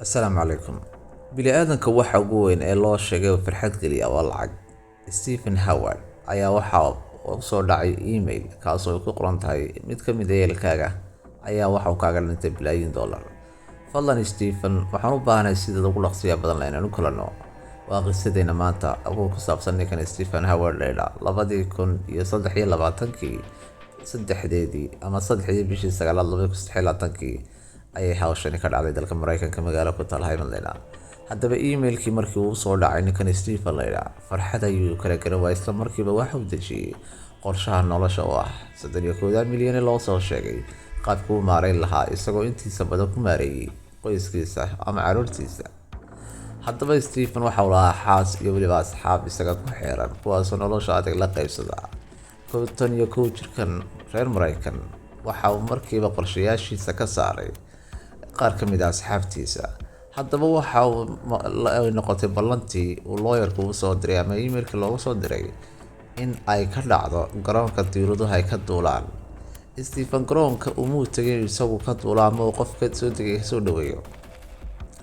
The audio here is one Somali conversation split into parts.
Assalaamu calaykum. Bini'aadanka waxa ugu weyn ee loo sheegay farxad geliya waa lacag. Stephen Howard ayaa waxa uu soo dhacay email kaas oo ku qoran tahay mid ka mid ah ehelkaaga ayaa waxa uu kaaga dhintay bilaayin dollar. Fadlan Stephen, waxaan u baahanahay sida ugu dhaqsiya badan leh inaan u kulanno. Waa qisadeena maanta oo ku saabsan ninkan Stephen Howard dheeda 2023 saddexdeedii ama saddexdii bishii sagaalaad 2023 ayay hawshani ka dhacday dalka Mareykanka magaalo ku taal Highland. Haddaba emailkii markii uu soo dhacay ninkan Stephen Leyla farxad ayuu kala garan waayay isla markiiba waxa uu dejiyay qorshaha nolosha oo ah 31 milyan loo soo sheegay qaabkuu u maareyn lahaa isagoo intiisa badan ku maareeyay qoyskiisa ama carruurtiisa. Haddaba Stephen waxa uu lahaa xaas iyo weliba asxaab isaga ku xeeran kuwaasoo nolosha adag la qaybsada. 51 jirkan reer Mareykan waxa uu markiiba qorshayaashiisa ka saaray qaar ka mid ah asxaabtiisa. Haddaba waxa uu noqotay ballantii uu lawyerku u soo diray ama emailka loogu soo diray in ay ka dhacdo garoonka diiwaduhu ay ka duulaan. Stephen garoonka umuu tegay isagu ka duula ama uu qofka soo degay soo dhaweeyo,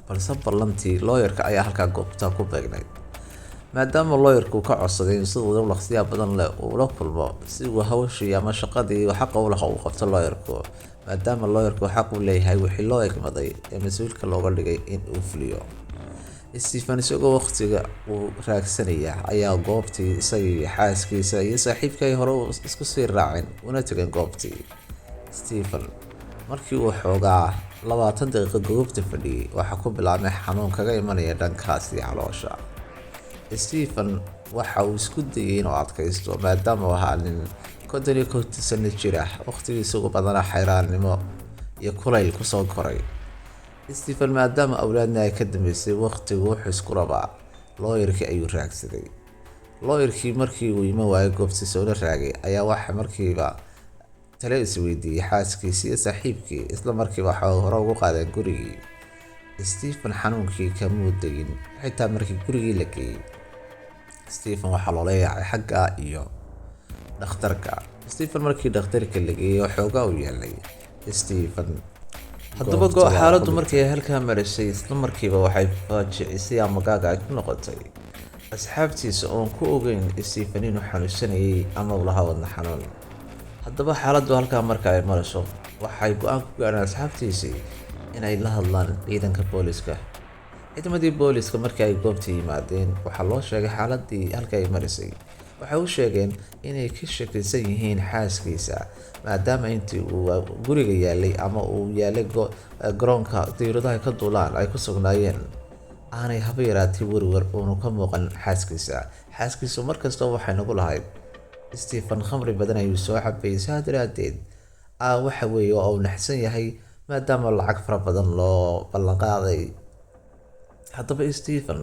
balse ballantii lawyerka ayaa halkaa goobta ku beegnayd. Maadaama lawyerku ka codsaday in sida ugu dhaqsiya badan leh uu la kulmo si uu hawshii ama shaqadii xaq u lahaa uu qabto lawyerku, maadaama lawyerku xaq u leeyahay wixii loo egmaday ee mas'uulka looga dhigay in uu fuliyo. Stephen isagoo waqtiga uu raagsanaya ayaa goobtii isagii xaaskiisa iyo saaxiibkay hore isku sii raaceen una tageen goobtii. Stephen markii uu xoogaa 20 daqiiqo goobta fadhiyay waxa ku bilaabmay xanuun kaga imanaya dhankaasi caloosha. Stephen waxa uu isku dayay inuu adkaysto maadaama uu ahaa nin 51 sano jir ah waqtigiisa ugu badanaa xayraannimo iyo kulayl ku soo koray. Stephen maadaama awlaadna ay ka dambeysay waqtigu wuxuu isku rabaa lawyerkii ayuu raagsaday. Lawyerkii markii uu yimi waayay goobtiisa una raagay ayaa waxa markiiba tale isweydiiyay xaaskiisii iyo saaxiibkii isla markiiba waxa uu hore ugu qaaday gurigii. Stephen xanuunkii kamuu degin xitaa markii gurigii la geeyay. Stephen waxa loo leeyahay xagga iyo dhakhtarka. Stephen markii dhakhtarka la geeyay xoogaa u yeelay Stephen. Haddaba xaaladdu markii ay halkaa marisay isla markiiba waxay faajicisay ama gaaga ay ku noqotay asxaabtiisa oon ku ogeyn Stephen inuu xanuunsanayay ama uu lahaa wadne xanuun. Haddaba xaaladdu halkaa marka ay mariso waxay go'aan ku gaareen asxaabtiisii inay la hadlaan ciidanka booliska. Ciidamadii booliska markii ay goobta yimaadeen waxaa loo sheegay xaaladii halka ay marisay. Waxay u sheegeen inay ka shakisan yihiin xaaskiisa maadaama intii uu guriga yaalay ama uu yaalay garoonka diiwaduhu ka duulaan ay ku sugnaayeen aanay haba yaraatay warwar uunu ka muuqan xaaskiisa. Xaaskiisu markasta waxay nagu lahayd Stephen khamri badan ayuu soo cabay saa daraadeed waxa weeye oo uu naxsan yahay maadaama lacag fara badan loo ballan qaaday. Haddaba Stephen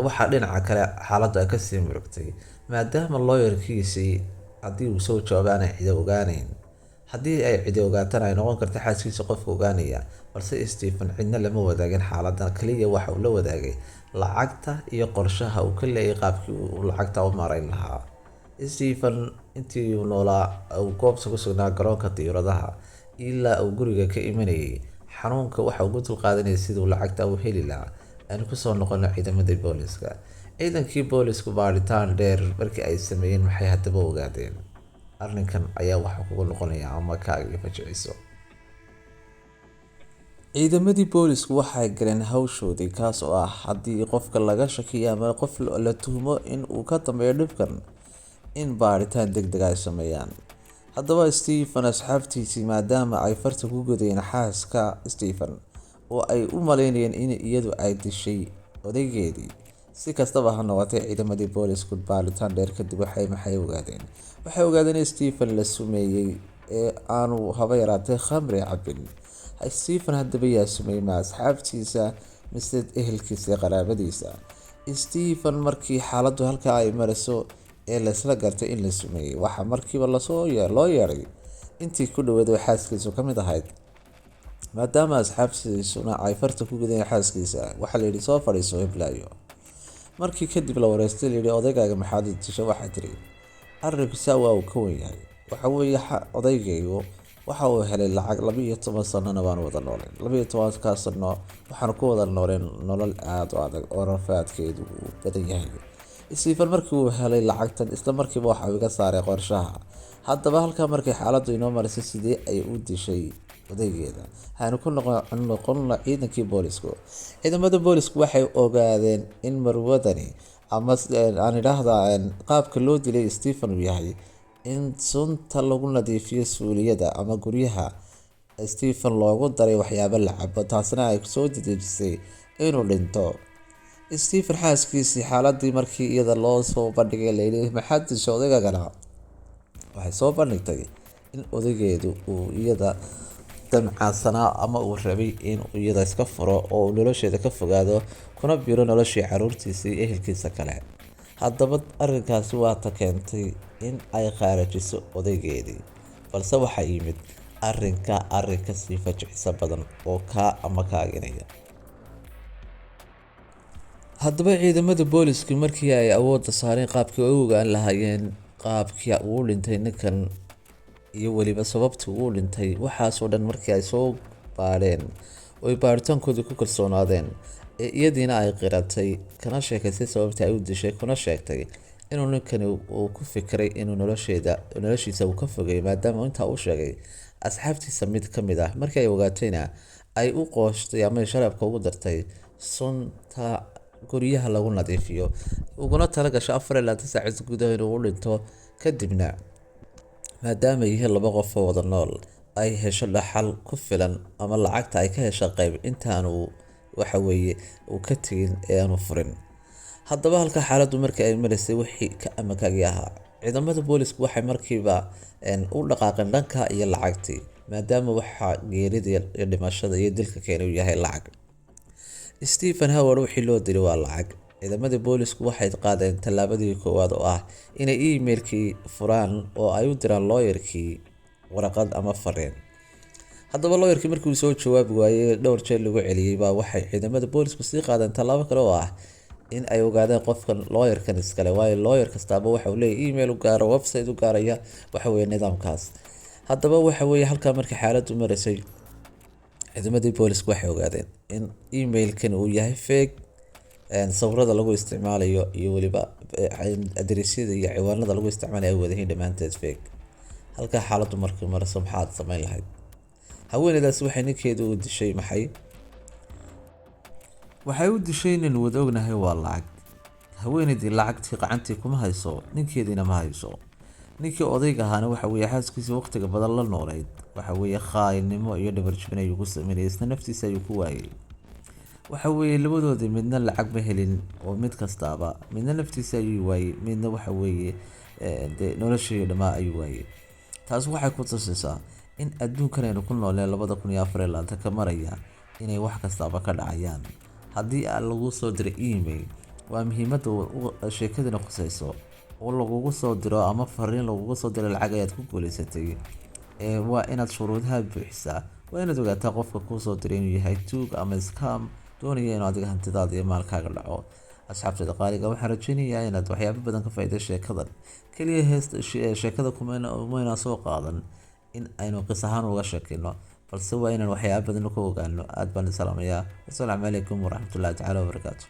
waxaa dhinaca kale xaaladdu ay ka sii murugtay maadaama lawyerkiisii haddii uu soo joogaanay cidi ogaanayn. Haddii ay cidi ogaatana ay noqon karto xaaskiisa qofka ogaanaya, balse Stephen cidna lama wadaagin xaaladdan kaliya waxa uu la wadaagay lacagta iyo qorshaha uu ka leeyahay qaabkii uu lacagta u maareyn lahaa. Stephen intii uu noolaa uu goobta ku sugnaa garoonka diiwaduhu ilaa uu guriga ka imanayay xanuunka waxa uu ku dulqaadanayay sidii uu lacagta u heli lahaa. Aan ku soo noqono ciidamadii booliska. Ciidankii boolisku baaritaan dheer markii ay sameeyeen waxay haddaba ogaadeen arrinkan ayaa waxa kugu noqonaya ama kaaga fajiciso. Ciidamadii boolisku waxay galeen hawshoodii kaas oo ah haddii qofka laga shakiyo ama qof la tuhmo in uu ka dambeeyo dhibkan in baaritaan degdeg ah ay sameeyaan. Haddaba Stephen asxaabtiisii maadaama ay farta ku godeen xaaska Stephen oo ay u maleynayeen in iyadu ay dishay odaygeedii. Si kastaba ha noqotee ciidamadii boolisku baaritaan dheer kadib waxay ogaadeen in Stephen la sumeeyay ee aanu haba yaraatee khamri cabin. Stephen haddaba yaa sumeeyay ma asxaabtiisa mise ehelkiisa iyo qaraabadiisa. Stephen markii xaaladdu halkaa ay mariso ee la isla gartay in la sumeeyay waxa markiiba loo yeeray intii ku dhawaad xaaskiisu ka mid ahayd. Maadaama asxaabtiisuna ay farta ku godeen xaaskiisa waxaa la yidhi soo fadhiiso heblaayo. Markii kadib la wareystay la yidhi odaygaaga maxaad dishay waxay tiri arrinku saa waa uu ka wen yahay. Waxa weeye odaygaygu waxa uu helay lacag 12 sanona baan wada nooleen. 12 sano waxaan ku wada nooleen nolol aad u adag oo rafaadkeedu uu badan yahay. Stephen markii uu helay lacagtan isla markiiba waxa uu iga saaray qorshaha. Haddaba halkaa markay xaaladdu inoo marisay sidee ay u dishay odaygeeda. Waxaanu ku noqon ciidankii boolisku. Ciidamada boolisku waxay ogaadeen in marwadani ama aan idhaahdaa qaabka loo dilay Stephen uu yahay in sunta lagu nadiifiyo suuliyada ama guryaha Stephen loogu daray waxyaabo la cabo, taasna ay soo dedejisay inuu dhinto. Stephen xaaskiisii xaaladii markii iyada loo soo bandhigay leeyahay maxaad dishay odaygana, waxay soo bandhigtay in odaygeedu uu iyada damcsanaa ama uu rabay in uu iyada iska furo oo uu nolosheeda ka fogaado kuna biiro noloshii caruurtiisa iyo ehelkiisa kale. Haddaba arrinkaasi waa ta keentay in ay qaarajiso odaygeedii, balse waxaa yimid arrin kasii fajicisa badan oo kaa ama kaaginaya. Haddaba ciidamada booliska markii ay awoodda saareen qaabkii ay u ogaan lahaayeen qaabkii uu dhintay ninkan iyo weliba sababtii uu dhintay, waxaasoo dhan markii ay soo baadheen oo ay baaritaankoodii ku kalsoonaadeen ee iyadiina ay qiratay kana sheekaysay sababtii ay u dishay, kuna sheegtay inuu ninkani uu ku fikiray inuu noloshiisa uu ka fogay maadaama intaa uu sheegay asxaabtiisa mid ka mid ah. Markii ay ogaatayna ay u qooshtay ama sharabka ugu dartay sunta guryaha lagu nadiifiyo, uguna talagashay 24 saacadood gudahood inuu u dhinto. Kadibna maadaama ay yihiin laba qof oo wada nool, ay hesho dhaxal ku filan ama lacagta ay ka hesho qayb intaanu uu ka tegin ee aanu furin. Haddaba halka xaaladdu markii ay marisay wixii ka amakaagii ahaa, ciidamada boolisku waxay markiiba u dhaqaaqeen dhanka iyo lacagtii, maadaama waxa geerida iyo dhimashada iyo dilka keenay uu yahay lacag. Stephen Howard wixii loo dilay waa lacag. Ciidamada boolisku waxay qaadeen tallaabadii koowaad oo ah inay emailkii furaan oo ay u diraan lawyerkii warqad ama fariin. Haddaba lawyerkii markii uu soo jawaabi waayay dhowr jeer lagu celiyay baa waxay ciidamada boolisku sii qaadeen tallaabo kale oo ah in ay ogaadeen qofkan lawyerkan iskale, waayo lawyer kastaaba waxa uu leeyahay email u gaaro, website u gaaraya nidaamkaas. Haddaba halkaa markii xaaladdu marisay, ciidamadii boolisku waxay ogaadeen in emailkan uu yahay fake, sawirada lagu isticmaalayo iyo weliba adresyada iyo ciwaanada lagu isticmaalayo ay wadahiin dhammaanteed fake. Halkaa xaaladdu markii mariso maxaad samayn lahayd? Haweeneydaasi waxay ninkeedu u dishay maxay? Waxay u dishay nin wada ognahay waa lacag. Haweeneydii lacagtii gacantii kuma hayso, ninkeediina ma hayso. Ninkii odayga ahaana xaaskiisa waqtiga badan la noolayd, khaainnimo iyo dhabarjebin ayuu ku sameeyay, isna naftiisa ayuu ku waayay. Labadoodii midna lacag ma helin oo mid kastaaba midna naftiisa ayuu waayay, midna noloshii dhammaa ayuu waayay. Taas waxay ku tusaysaa in adduunkan aynu ku nooleen 2024 ka maraya inay wax kastaaba ka dhacayaan. Haddii lagu soo diray email, waa muhiimadda sheekadina khusayso oo lagugu soo diro ama fariin lagugu soo diro lacag ayaad ku guuleysatay, waa inaad shuruudaha buuxisaa. Waa inaad ogaataa qofka kuu soo diray inuu yahay tuug ama scam doonaya inuu adiga hantidaada iyo maalkaaga dhaco. Asxaabtada qaaliga, waxaan rajaynayaa inaad waxyaabo badan ka faa'iido sheekadan. Kaliya sheekada kumayna soo qaadan in aynu qis ahaan uga sheekino, balse waa inaan waxyaabo badan ka ogaano. Aad baan salaamayaa. Assalaamu calaykum waraxmatullaahi tacaala wabarakaatuh.